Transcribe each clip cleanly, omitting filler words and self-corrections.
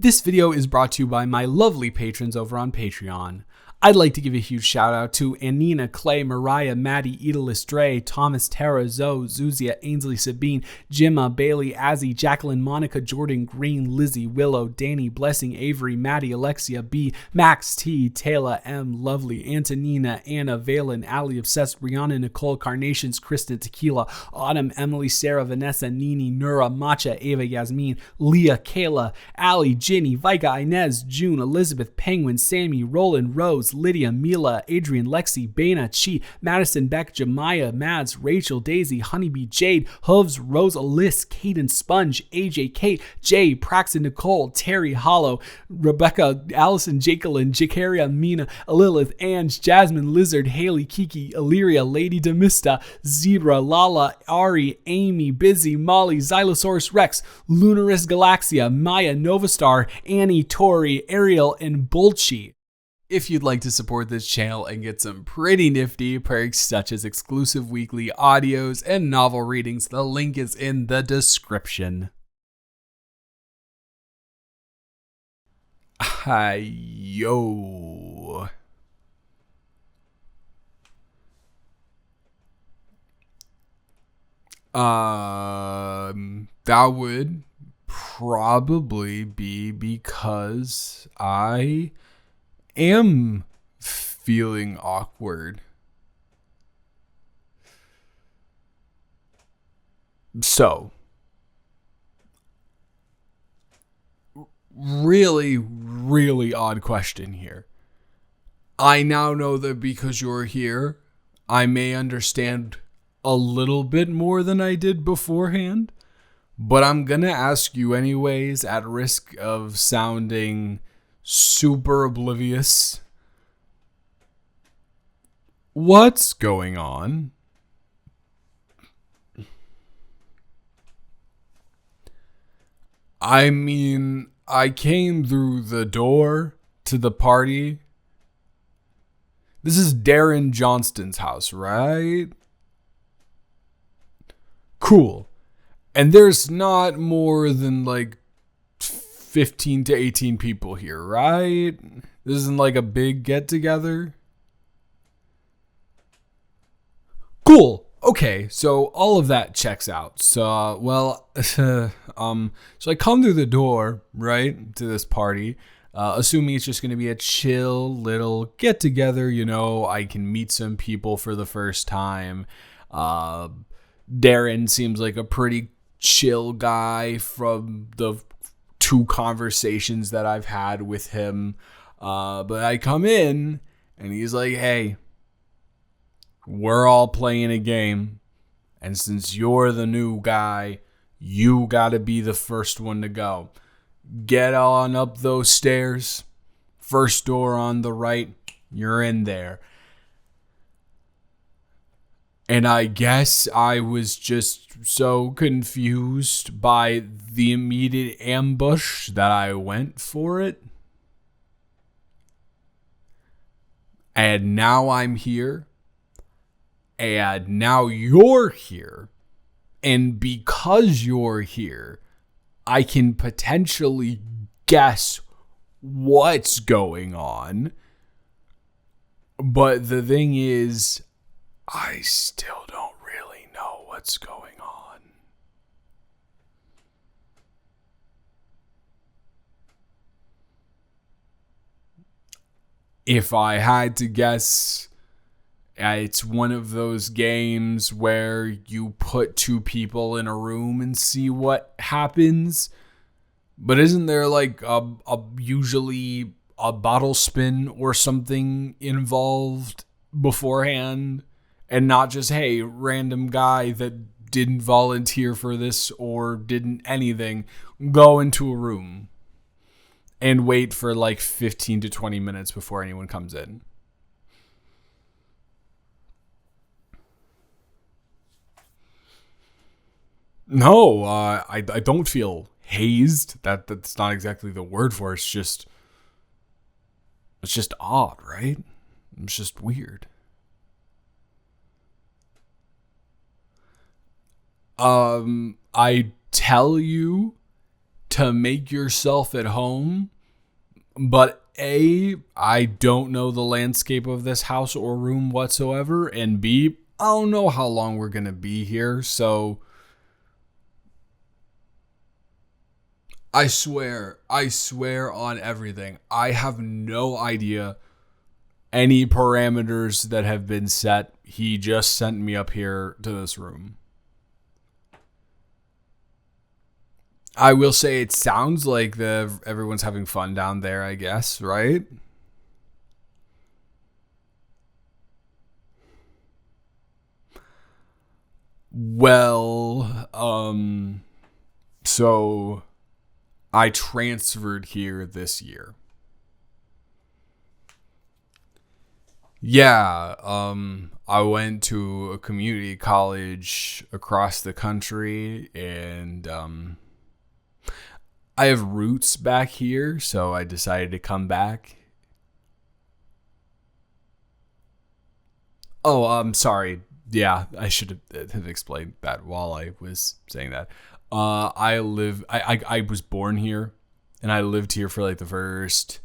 This video is brought to you by my lovely patrons over on Patreon. I'd like to give a huge shout out to Anina, Clay, Mariah, Maddie, Edalis, Dre, Thomas, Tara, Zoe, Zuzia, Ainsley, Sabine, Jimma, Bailey, Azzy, Jacqueline, Monica, Jordan, Green, Lizzie, Willow, Danny, Blessing, Avery, Maddie, Alexia, B, Max, T, Taylor, M, Lovely, Antonina, Anna, Valen, Ali, Obsessed, Brianna, Nicole, Carnations, Kristen, Tequila, Autumn, Emily, Sarah, Vanessa, Nini, Nura, Matcha, Ava, Yasmin, Leah, Kayla, Ali, Ginny, Vika, Inez, June, Elizabeth, Penguin, Sammy, Roland, Rose, Lydia, Mila, Adrian, Lexi, Bana, Chi, Madison, Beck, Jemiah, Mads, Rachel, Daisy, Honeybee, Jade, Hooves, Rose, Alyss, Caden, Sponge, AJ, Kate, Jay, Praxton, Nicole, Terry, Hollow, Rebecca, Allison, Jacqueline, Jakaria, Mina, Lilith, Ange, Jasmine, Lizard, Haley, Kiki, Illyria, Lady Demista, Zebra, Lala, Ari, Amy, Busy, Molly, Xylosaurus Rex, Lunaris Galaxia, Maya, Novastar, Annie, Tori, Ariel, and Bolchi. If you'd like to support this channel and get some pretty nifty perks such as exclusive weekly audios and novel readings, the link is in the description. Hi, yo. That would probably be because I am feeling awkward. So, really odd question here. I now know that because you're here, I may understand a little bit more than I did beforehand, but I'm gonna ask you anyways at risk of sounding super oblivious. What's going on? I mean, I came through the door to the party. This is Darren Johnston's house, right? Cool. And there's not more than like 15 to 18 people here, right? This isn't like a big get together. Cool. Okay, so all of that checks out. So, so I come through the door, right, to this party, assuming it's just going to be a chill little get together, you know, I can meet some people for the first time. Darren seems like a pretty chill guy from the two conversations that I've had with him. But I come in and he's like, hey, we're all playing a game. And since you're the new guy, you gotta be the first one to go. Get on up those stairs. First door on the right, you're in there. And I guess I was just so confused by the immediate ambush that I went for it. And now I'm here. And now you're here. And because you're here, I can potentially guess what's going on. But the thing is, I still don't really know what's going on. If I had to guess, it's one of those games where you put two people in a room and see what happens. But isn't there like usually a bottle spin or something involved beforehand? And not just, hey, random guy that didn't volunteer for this or didn't anything, go into a room and wait for like 15 to 20 minutes before anyone comes in. No, I don't feel hazed. That's not exactly the word for it. It's just odd, right? It's just weird. I tell you to make yourself at home, but A, I don't know the landscape of this house or room whatsoever, and B, I don't know how long we're going to be here, so I swear on everything, I have no idea any parameters that have been set. He just sent me up here to this room. I will say it sounds like everyone's having fun down there, I guess, right? Well, so I transferred here this year. Yeah, I went to a community college across the country, and I have roots back here, so I decided to come back. Oh, I'm sorry. Yeah, I should have explained that while I was saying that. I was born here, and I lived here for like the first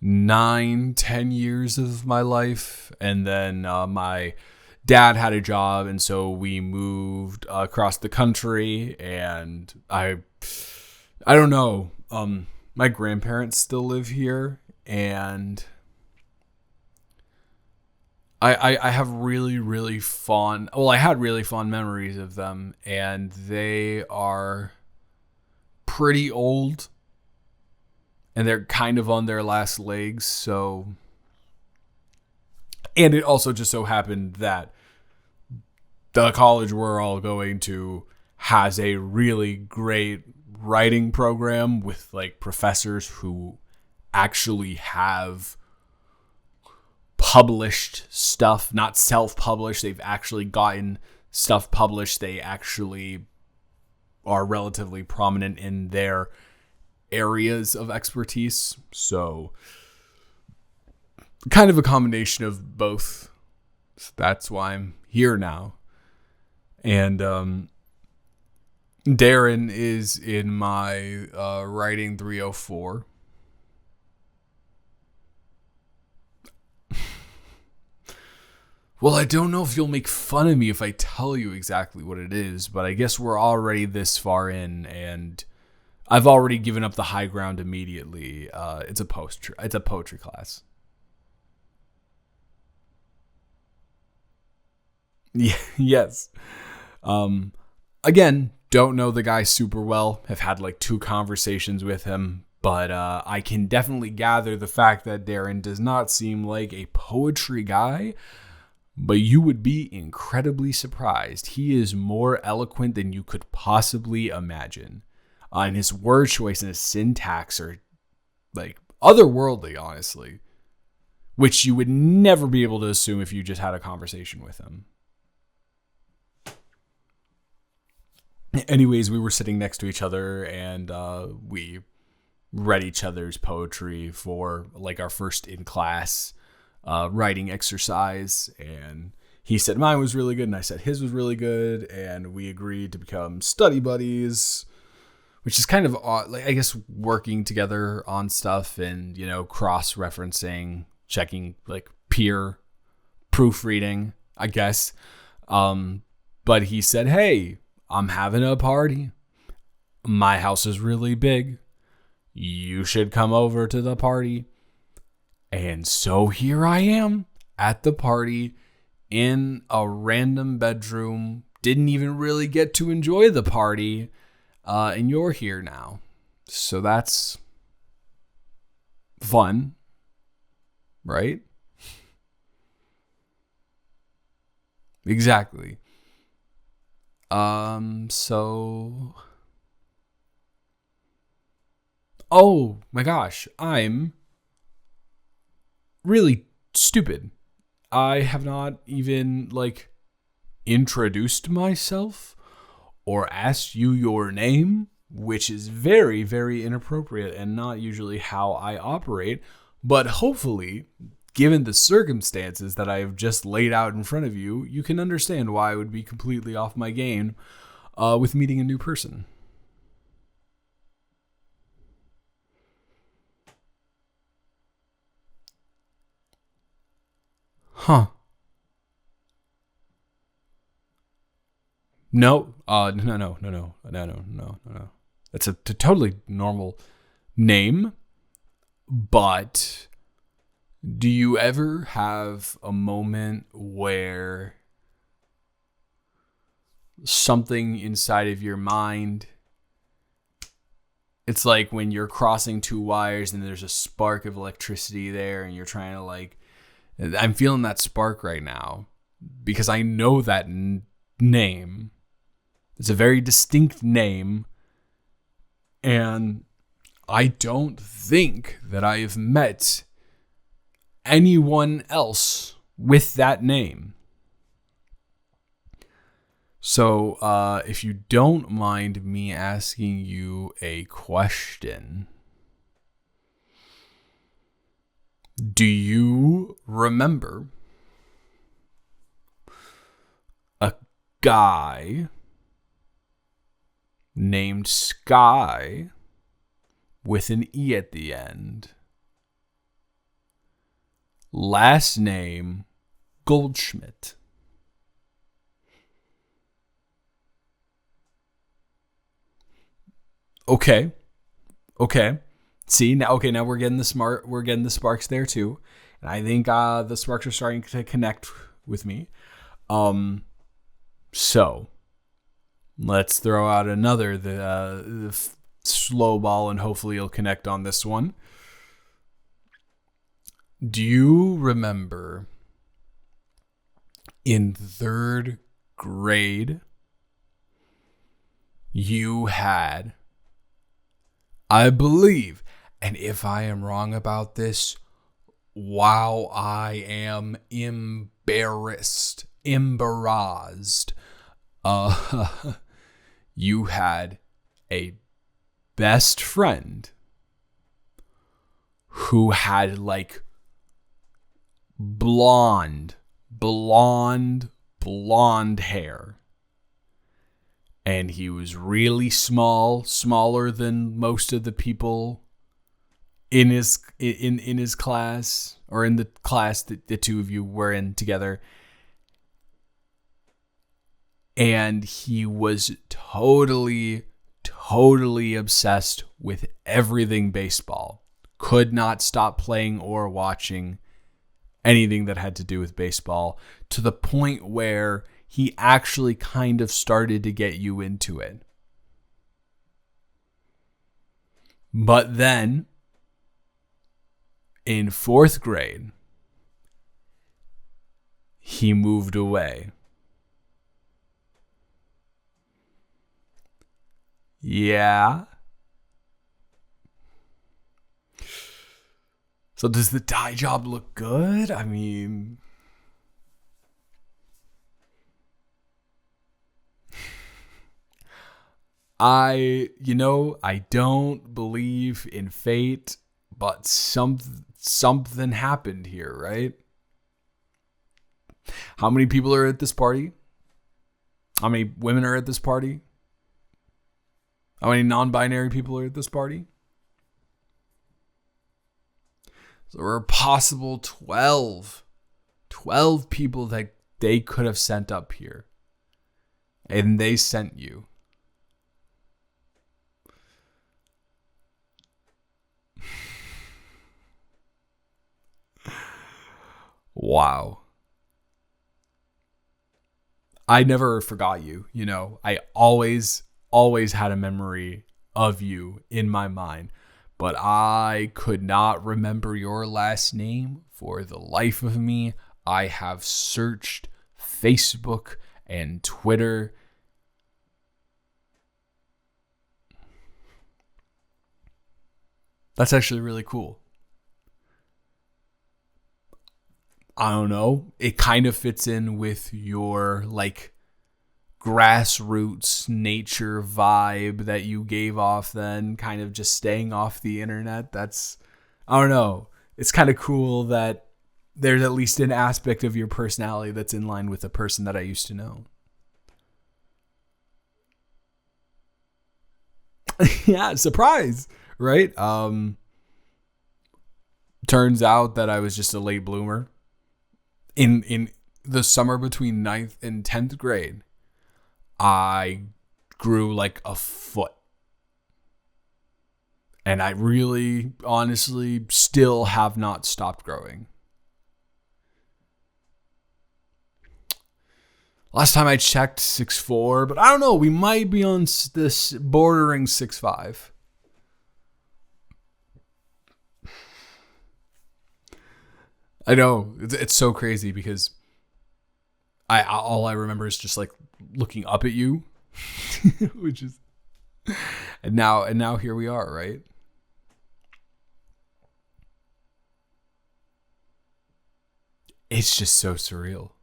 9-10 years of my life, and then my dad had a job, and so we moved across the country, and I don't know. My grandparents still live here, and I have really, really fond... Well, I had really fond memories of them, and they are pretty old, and they're kind of on their last legs, so... And it also just so happened that the college we're all going to has a really great writing program with like professors who actually have published stuff, not self-published. They've actually gotten stuff published. They actually are relatively prominent in their areas of expertise. So kind of a combination of both. So that's why I'm here now. And Darren is in my writing 304. Well, I don't know if you'll make fun of me if I tell you exactly what it is, but I guess we're already this far in, and I've already given up the high ground immediately. It's a poetry class. Yeah, yes. Again, don't know the guy super well. Have had like 2 conversations with him, but I can definitely gather the fact that Darren does not seem like a poetry guy. But you would be incredibly surprised. He is more eloquent than you could possibly imagine. And his word choice and his syntax are like otherworldly, honestly. Which you would never be able to assume if you just had a conversation with him. Anyways, we were sitting next to each other, and we read each other's poetry for like our first in-class writing exercise, and he said mine was really good, and I said his was really good, and we agreed to become study buddies, which is kind of odd, like I guess working together on stuff and, you know, cross-referencing, checking like peer proofreading, I guess. But he said, hey, I'm having a party. My house is really big. You should come over to the party. And so here I am at the party in a random bedroom. Didn't even really get to enjoy the party. And you're here now. So that's fun. Right? Exactly. So... Oh my gosh, I'm really stupid. I have not even like introduced myself or asked you your name, which is very, very inappropriate and not usually how I operate. But hopefully, given the circumstances that I have just laid out in front of you, you can understand why I would be completely off my game with meeting a new person. Huh. No. No. That's a totally normal name. But do you ever have a moment where something inside of your mind, it's like when you're crossing two wires and there's a spark of electricity there and you're trying to like, I'm feeling that spark right now because I know that name. It's a very distinct name, and I don't think that I have met anyone else with that name. So, if you don't mind me asking you a question, do you remember a guy named Sky with an E at the end? Last name Goldschmidt. Okay. See, now we're getting the sparks there too. And I think the sparks are starting to connect with me. So let's throw out another the slow ball, and hopefully you'll connect on this one. Do you remember in 3rd grade you had, I believe, and if I am wrong about this, wow, I am embarrassed. You had a best friend who had like blonde hair. And he was really small, smaller than most of the people in his class, or in the class that the two of you were in together. And he was totally obsessed with everything baseball. Could not stop playing or watching anything that had to do with baseball, to the point where he actually kind of started to get you into it. But then, in 4th grade, he moved away. Yeah. So does the dye job look good? I mean, I don't believe in fate, but something happened here, right? How many people are at this party? How many women are at this party? How many non-binary people are at this party? So there were a possible 12 people that they could have sent up here. And they sent you. Wow. I never forgot you, I always had a memory of you in my mind, but I could not remember your last name for the life of me. I have searched Facebook and Twitter. That's actually really cool. I don't know. It kind of fits in with your like grassroots nature vibe that you gave off then, kind of just staying off the internet. I don't know. It's kind of cool that there's at least an aspect of your personality that's in line with the person that I used to know. Yeah, surprise, right? Turns out that I was just a late bloomer. In the summer between ninth and 10th grade, I grew like a foot. And I really, honestly, still have not stopped growing. Last time I checked, 6'4", but I don't know. We might be on this bordering 6'5". I know it's so crazy because all I remember is just like looking up at you, which is and now here we are, right? It's just so surreal.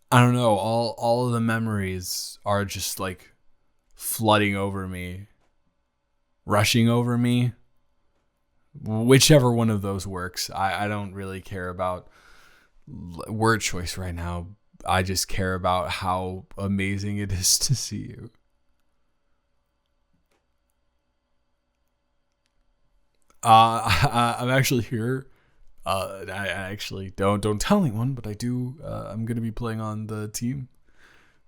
I don't know. All of the memories are just like flooding over me, rushing over me. Whichever one of those works. I don't really care about word choice right now. I just care about how amazing it is to see you. I'm actually here. I actually don't tell anyone, but I do. I'm gonna be playing on the team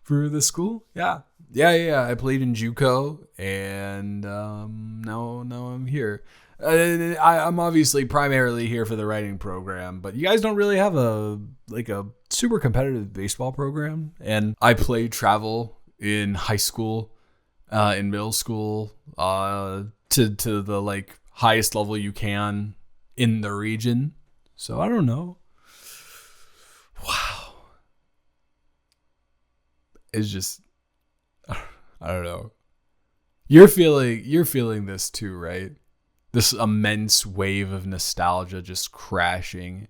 for the school. Yeah. I played in JUCO, and now I'm here. I'm obviously primarily here for the writing program, but you guys don't really have a super competitive baseball program. And I played travel in high school, in middle school, to the like highest level you can in the region. So I don't know. Wow. It's just, I don't know. You're feeling this too, right? This immense wave of nostalgia just crashing.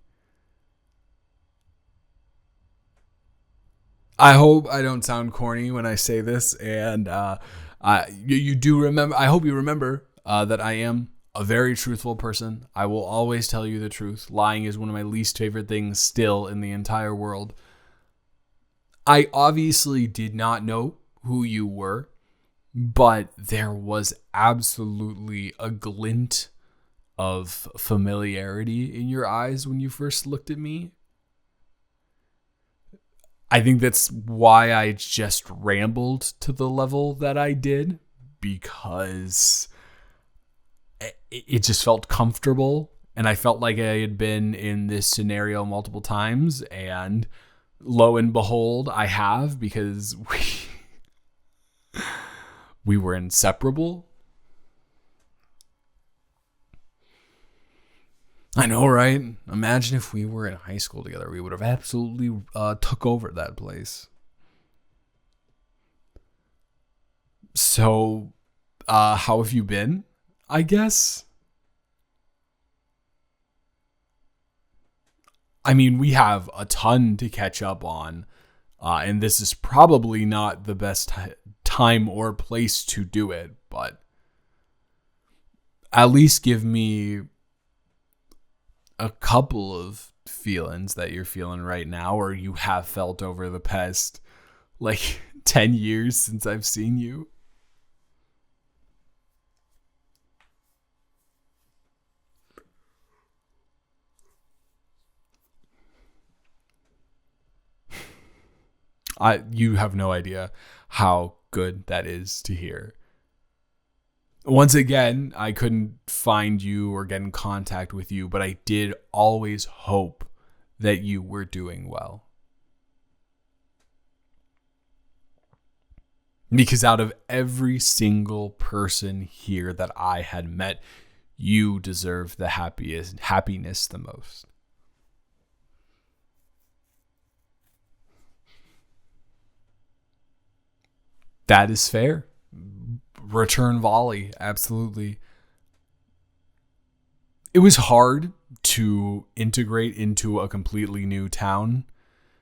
I hope I don't sound corny when I say this, and you do remember. I hope you remember that I am a very truthful person. I will always tell you the truth. Lying is one of my least favorite things still in the entire world. I obviously did not know who you were, but there was absolutely a glint of familiarity in your eyes when you first looked at me. I think that's why I just rambled to the level that I did, because it just felt comfortable, and I felt like I had been in this scenario multiple times, and lo and behold, I have, because we were inseparable. I know, right? Imagine if we were in high school together. We would have absolutely took over that place. So, how have you been? I guess. I mean, we have a ton to catch up on, and this is probably not the best time or place to do it, but at least give me a couple of feelings that you're feeling right now, or you have felt over the past like 10 years since I've seen you. You have no idea how good that is to hear. Once again, I couldn't find you or get in contact with you, but I did always hope that you were doing well. Because out of every single person here that I had met, you deserve the happiness the most. That is fair. Return volley, absolutely. It was hard to integrate into a completely new town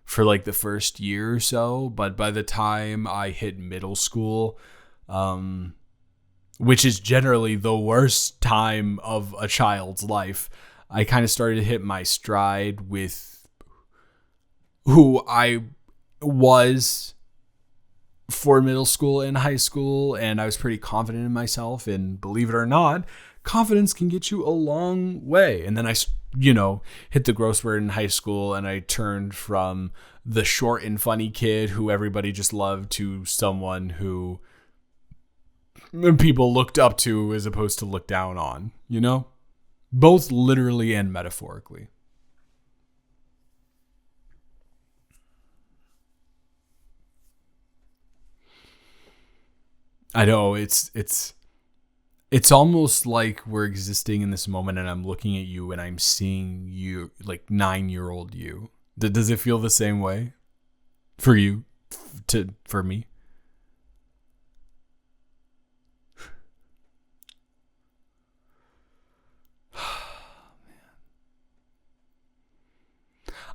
for like the first year or so, but by the time I hit middle school, which is generally the worst time of a child's life, I kind of started to hit my stride with who I was for middle school and high school, and I was pretty confident in myself, and believe it or not, confidence can get you a long way. And then I, you know, hit the gross word in high school, and I turned from the short and funny kid who everybody just loved to someone who people looked up to as opposed to look down on, you know, both literally and metaphorically. I know it's almost like we're existing in this moment, and I'm looking at you and I'm seeing you like 9-year-old you. Does it feel the same way for you? For me?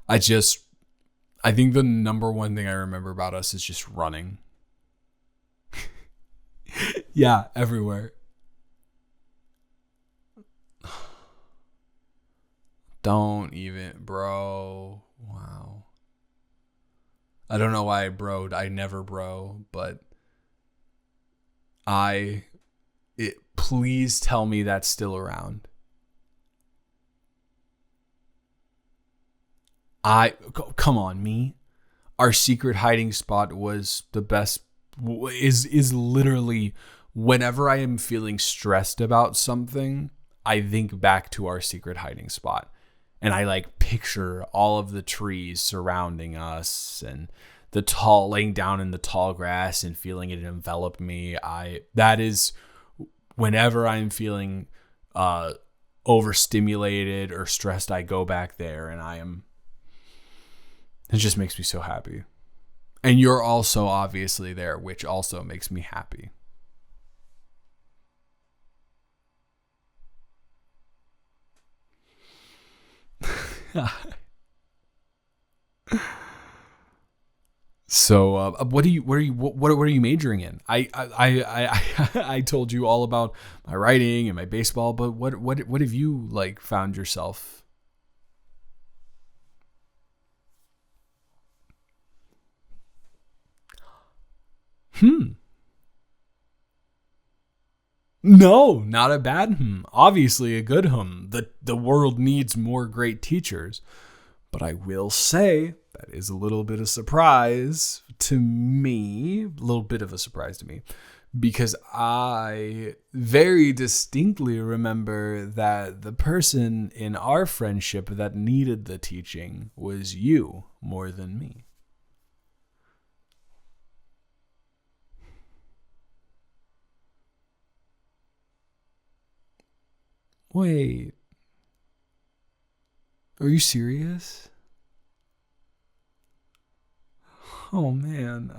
I think the number one thing I remember about us is just running. Yeah, everywhere. Don't even, bro. Wow. I don't know why I broed. I never bro, but please tell me that's still around. Come on, me. Our secret hiding spot was the best, is literally whenever I am feeling stressed about something, I think back to our secret hiding spot. And I like picture all of the trees surrounding us and laying down in the tall grass and feeling it envelop me. That is whenever I'm feeling overstimulated or stressed, I go back there, and it just makes me so happy. And you're also obviously there, which also makes me happy. So, what are you majoring in? I told you all about my writing and my baseball, but what have you like found yourself? No, not a bad Obviously a good The world needs more great teachers. But I will say that is a little bit of a surprise to me. Because I very distinctly remember that the person in our friendship that needed the teaching was you more than me. Wait, are you serious? Oh man,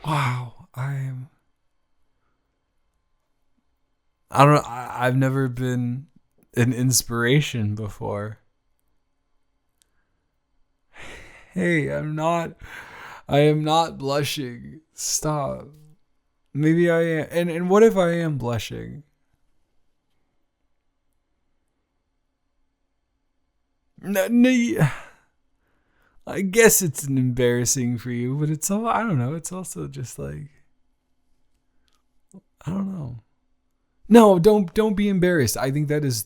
wow, I don't know, I've never been an inspiration before. Hey, I am not blushing. Stop. Maybe I am. And what if I am blushing? No, no, I guess it's an embarrassing for you, but it's all, I don't know. It's also just like, I don't know. No, don't be embarrassed. I think that is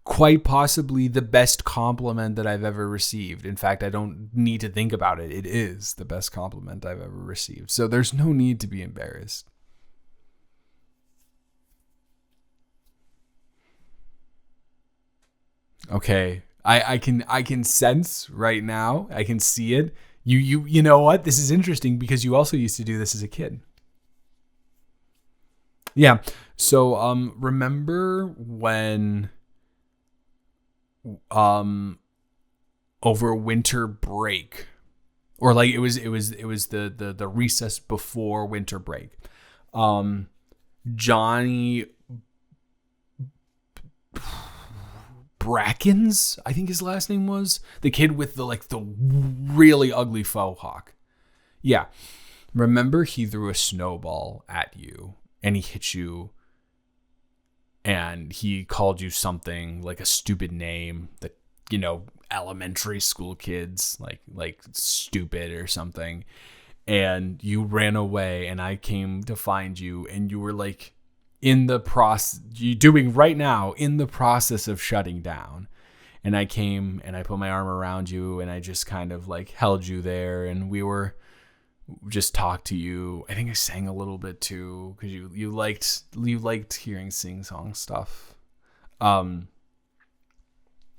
quite possibly the best compliment that I've ever received. In fact, I don't need to think about it. It is the best compliment I've ever received. So there's no need to be embarrassed. Okay. I can sense right now. I can see it. You know what? This is interesting because you also used to do this as a kid. Yeah. So remember when over winter break, or like it was the recess before winter break, Johnny Brackens, I think his last name was, the kid with the really ugly faux hawk. Yeah. Remember he threw a snowball at you and he hit you and he called you something like a stupid name that, elementary school kids like stupid or something. and you ran away, and I came to find you, and you were like in the process, you doing right now in the process of shutting down. And I came and I put my arm around you, and I just kind of like held you there, and we were just talked to you. I think I sang a little bit too, because you liked hearing sing-song stuff.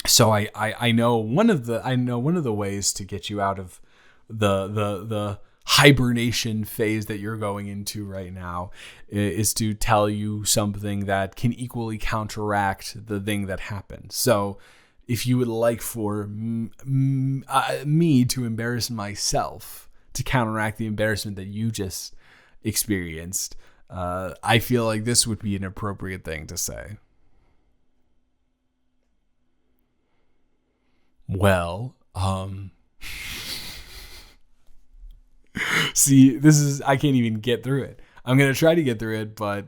So I know one of the ways to get you out of the hibernation phase that you're going into right now is to tell you something that can equally counteract the thing that happened. So if you would like for me to embarrass myself to counteract the embarrassment that you just experienced, I feel like this would be an appropriate thing to say. Well, see, I can't even get through it. I'm going to try to get through it, but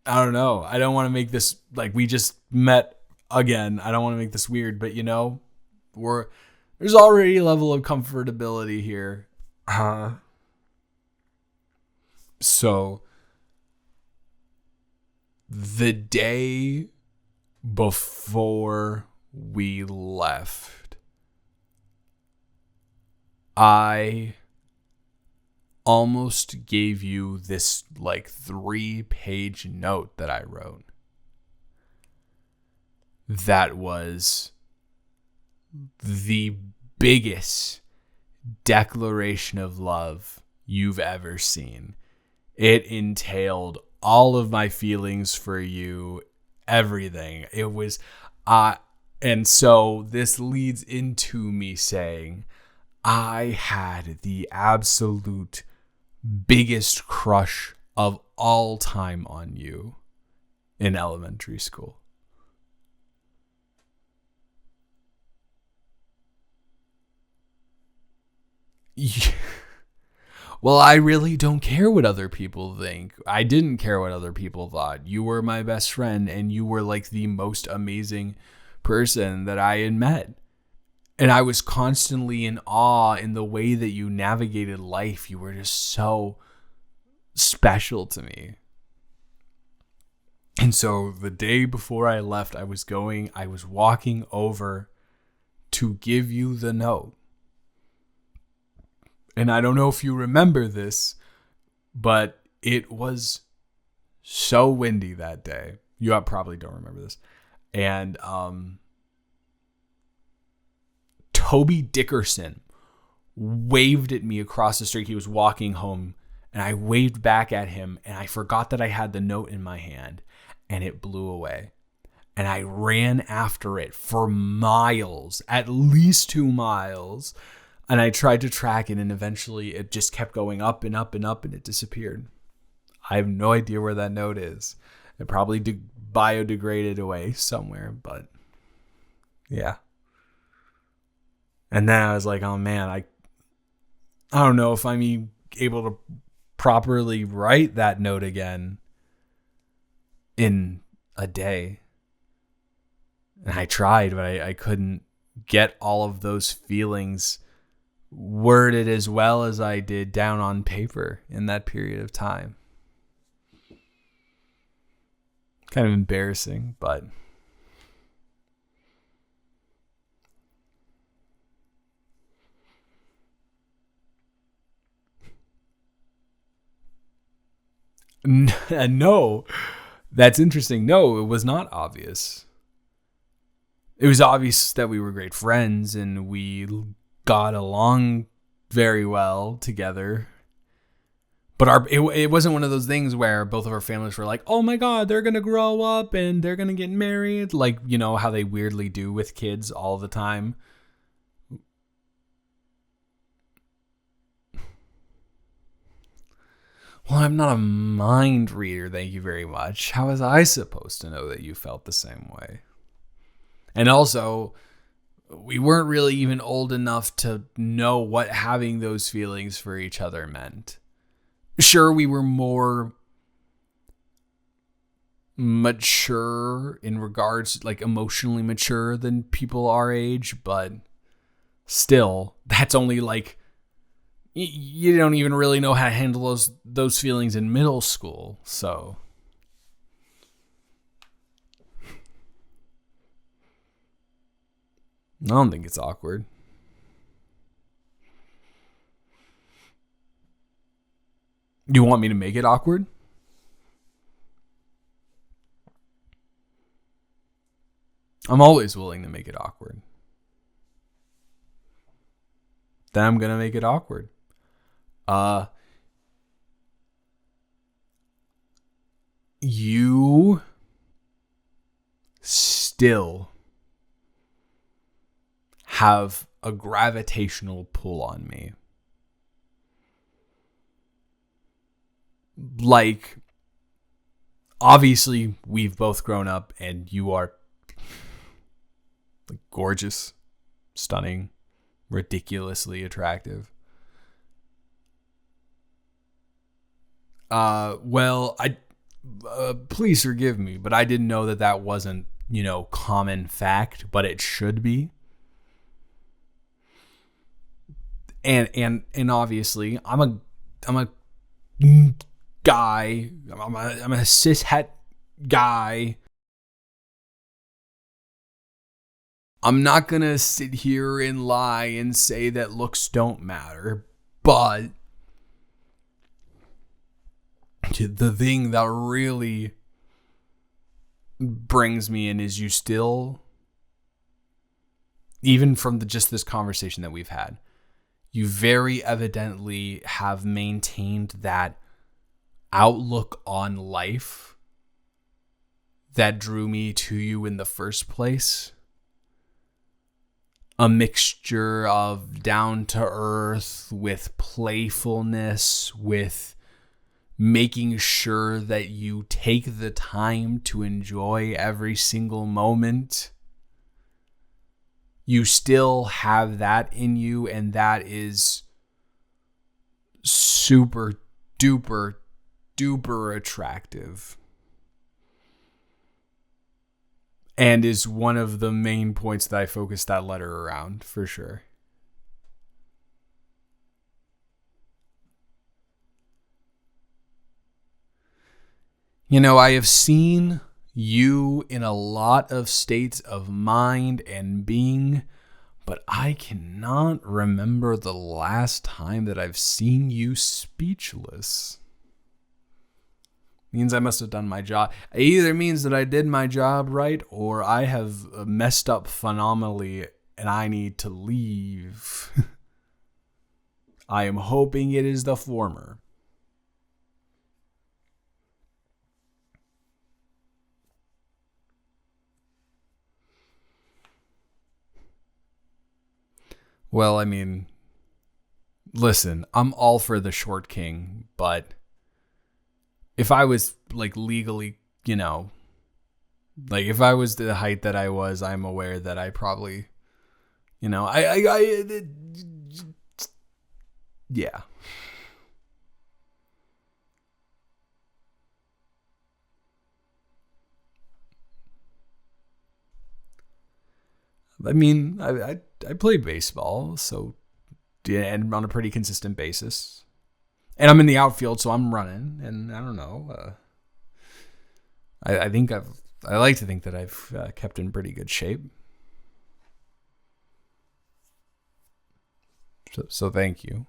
I don't know. I don't want to make this like we just met again. I don't want to make this weird, but there's already a level of comfortability here. So the day before we left, I almost gave you this like 3-page note that I wrote. That was the biggest declaration of love you've ever seen. It entailed all of my feelings for you, everything. It was, and so this leads into me saying, I had the absolute biggest crush of all time on you in elementary school. Well, I really don't care what other people think. I didn't care what other people thought. You were my best friend, and you were like the most amazing person that I had met. And I was constantly in awe in the way that you navigated life. You were just so special to me. And so the day before I left, I was walking over to give you the note. And I don't know if you remember this, but it was so windy that day. You probably don't remember this. And Toby Dickerson waved at me across the street. He was walking home, and I waved back at him, and I forgot that I had the note in my hand, and it blew away. And I ran after it for miles, at least 2 miles. And I tried to track it, and eventually it just kept going up and up and up, and it disappeared. I have no idea where that note is. It probably biodegraded away somewhere, but yeah. And then I was like, oh man, I don't know if I'm able to properly write that note again in a day. And I tried, but I couldn't get all of those feelings worded as well as I did down on paper in that period of time. Kind of embarrassing, but no, that's interesting. No, it was not obvious. It was obvious that we were great friends and we got along very well together. But it wasn't one of those things where both of our families were like, oh my God, they're going to grow up and they're going to get married. Like, you know, how they weirdly do with kids all the time. Well, I'm not a mind reader, thank you very much. How was I supposed to know that you felt the same way? And also, we weren't really even old enough to know what having those feelings for each other meant. Sure, we were more mature in regards, like emotionally mature than people our age, but still, that's only like, you don't even really know how to handle those feelings in middle school. So I don't think it's awkward. You want me to make it awkward? I'm always willing to make it awkward. Then I'm going to make it awkward. You still have a gravitational pull on me. Like, obviously, we've both grown up and you are like gorgeous, stunning, ridiculously attractive. Well, please forgive me, but I didn't know that wasn't, common fact, but it should be. And obviously, I'm a guy. I'm a cishet guy. I'm not gonna sit here and lie and say that looks don't matter, but the thing that really brings me in is you still, even from just this conversation that we've had, you very evidently have maintained that outlook on life that drew me to you in the first place. A mixture of down to earth with playfulness, with making sure that you take the time to enjoy every single moment. You still have that in you, and that is super duper duper attractive. And is one of the main points that I focus that letter around, for sure. I have seen you in a lot of states of mind and being, but I cannot remember the last time that I've seen you speechless. Means I must have done my job. It either means that I did my job right, or I have messed up phenomenally and I need to leave. I am hoping it is the former. Well, I mean, listen, I'm all for the short king, but if I was like legally, like if I was the height that I was, I'm aware that I probably, yeah. I mean, I play baseball, so and on a pretty consistent basis. And I'm in the outfield, so I'm running, and I don't know. I think I like to think that I've kept in pretty good shape. So thank you.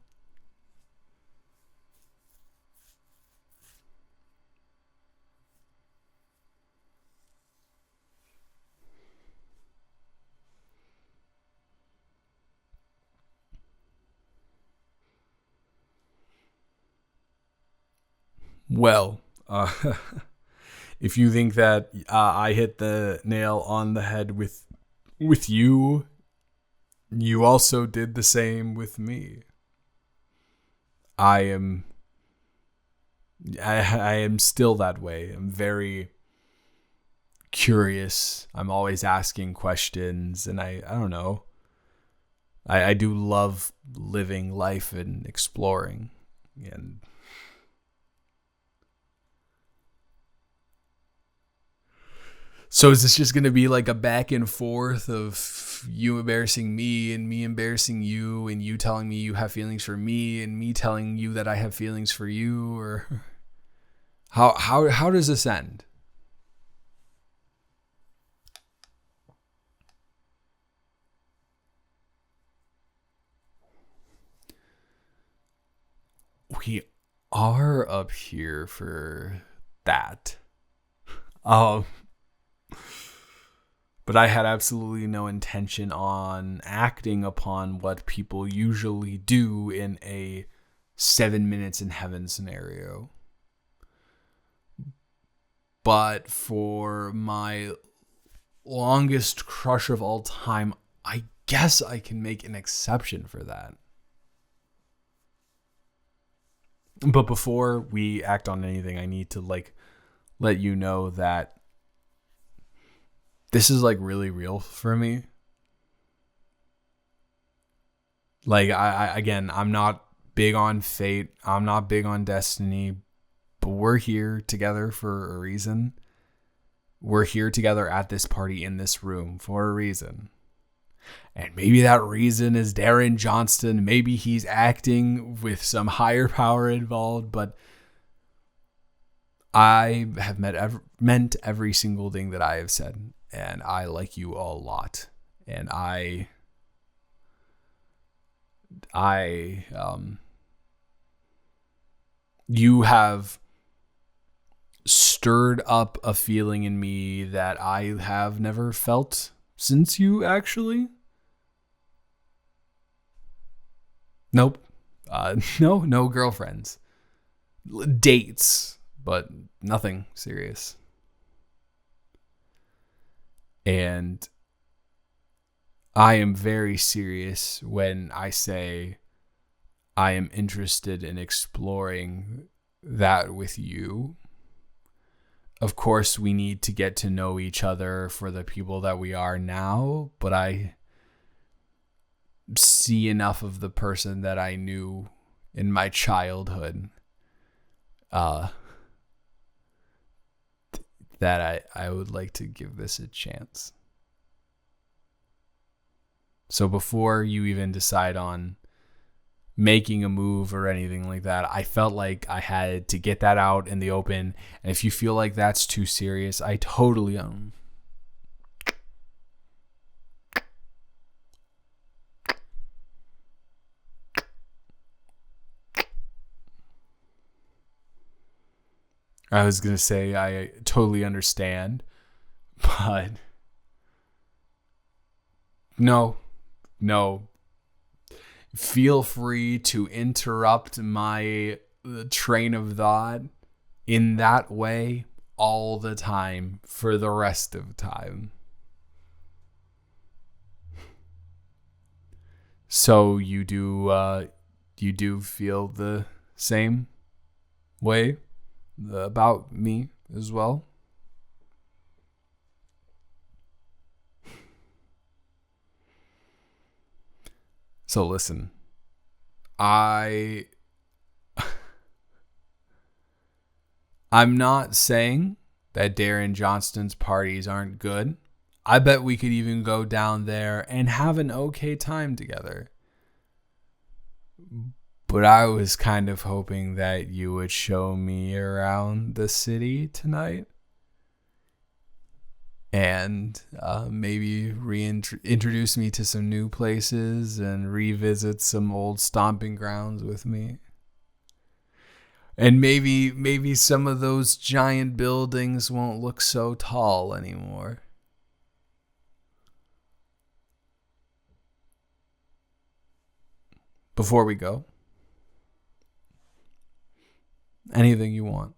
Well, if you think that I hit the nail on the head with you, you also did the same with me. I am still that way. I'm very curious. I'm always asking questions, and I don't know. I do love living life and exploring, and So is this just going to be like a back and forth of you embarrassing me and me embarrassing you and you telling me you have feelings for me and me telling you that I have feelings for you? Or how does this end? We are up here for that. Um, but I had absolutely no intention on acting upon what people usually do in a 7 minutes in heaven scenario. But for my longest crush of all time, I guess I can make an exception for that. But before we act on anything, I need to let you know that this is really real for me. I'm not big on fate. I'm not big on destiny, but we're here together for a reason. We're here together at this party in this room for a reason. And maybe that reason is Darren Johnston. Maybe he's acting with some higher power involved, but I have meant every single thing that I have said. And I like you a lot. And you have stirred up a feeling in me that I have never felt since you actually. Nope. No girlfriends. Dates, but nothing serious. And I am very serious when I say I am interested in exploring that with you. Of course, we need to get to know each other for the people that we are now, but I see enough of the person that I knew in my childhood that I would like to give this a chance. So before you even decide on making a move or anything like that, I felt like I had to get that out in the open. And if you feel like that's too serious, I totally I was going to say I totally understand, but no. Feel free to interrupt my train of thought in that way all the time for the rest of time. So you do feel the same way about me as well? So listen, I'm not saying that Darren Johnston's parties aren't good. I bet we could even go down there and have an okay time together. But I was kind of hoping that you would show me around the city tonight. And maybe introduce me to some new places and revisit some old stomping grounds with me. And maybe some of those giant buildings won't look so tall anymore. Before we go, anything you want.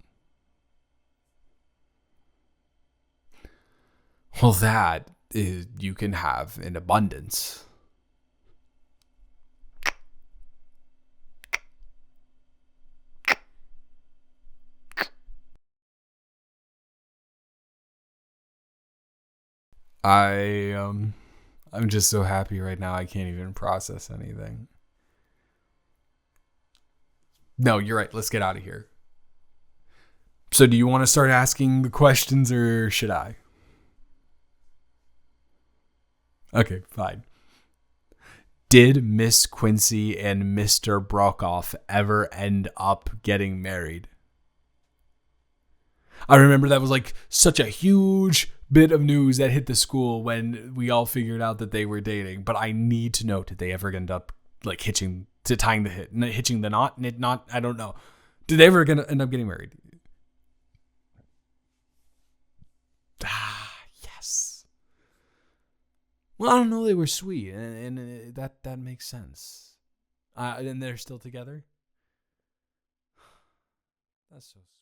Well, that is, you can have in abundance. I'm just so happy right now I can't even process anything. No, you're right. Let's get out of here. So do you want to start asking the questions or should I? Okay, fine. Did Miss Quincy and Mr. Brokoff ever end up getting married? I remember that was like such a huge bit of news that hit the school when we all figured out that they were dating. But I need to know, did they ever end up like hitching the knot? I don't know. Did they ever end up getting married? Ah, yes. Well, I don't know. They were sweet, and that makes sense. And they're still together. That's so sweet.